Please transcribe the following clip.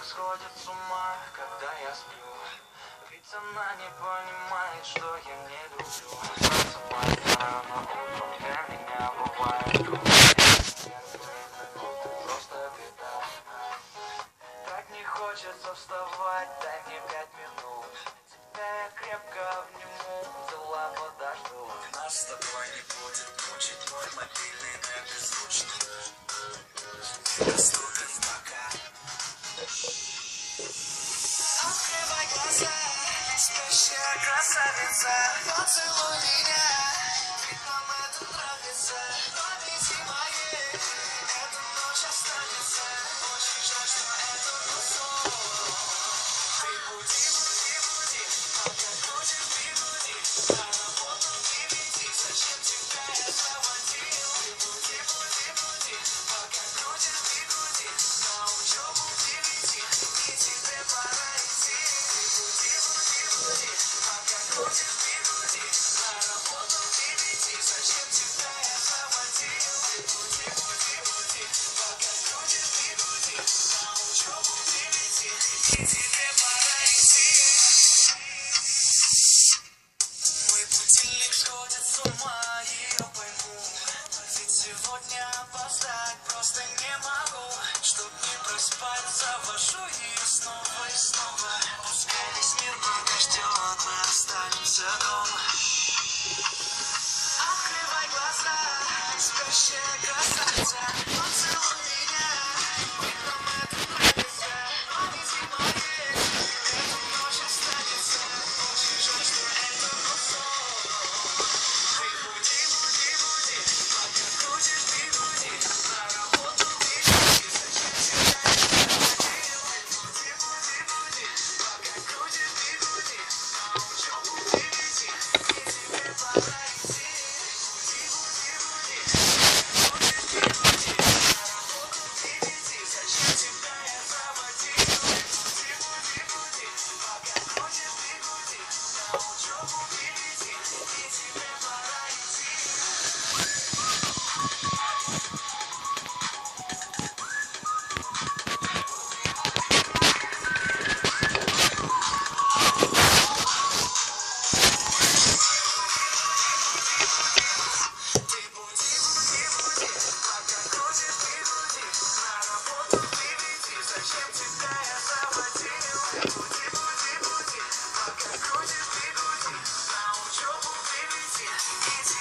сходит с ума, когда я сплю. Ведь она не понимает, что я не люблю. Просыпается рано утром, для меня бывает трудно. Нервы, просто беда. Так не хочется вставать, дай мне 5 минут. Тебя я крепко обниму, дела подождут. Нас с тобой не будет мучить мой мобильный на беззвучный. Доступен пока. Открывай глаза, спящая красавица. Поцелуй меня, ведь нам это нравится. Победи моей, эта ночь останется. Очень жаль, что это был сон. Ты буди, буди, буди, пока хочешь, ты буди. На работу не веди, зачем тебя я заводил? Ты буди, буди, буди, пока хочешь, ты буди. На учебу не веди, и тебе пора идти. Ты буди, буди, буди, пока хочешь, ты буди. На работу не веди, зачем тебя я заводил? Ты буди, буди, буди, пока хочешь, ты буди. На учебу не веди, и тебе пора идти. Мой будильник сходит с ума, я пойму. Ведь сегодня опоздать просто не могу. Чтоб не проспать, завожу ее снова и снова. Пускай весь мир подождет, мы останемся дома. Открывай глаза, спящая красавица. Поцелуй меня, ведь нам это нравится. Победи моей, эта ночь останется. Очень жаль, что это был сон. Ты буди, буди, буди, пока хочешь, ты буди. На работу ты веди, зачем тебя я заводил? Ты буди, буди, буди, пока хочешь, ты буди. На учебу не веди, и тебе пора идти. Буди, буди, буди, пока хочешь, ты буди. На работу не веди, зачем тебя я заводил? Буди, буди, буди, пока хочешь, ты буди. На учебу не веди, и тебе пора идти. Ты буди, буди, буди, пока хочешь, ты буди. На работу не веди, зачем тебя я заводил? Буди, буди, буди, пока хочешь, ты буди. На учебу не веди, и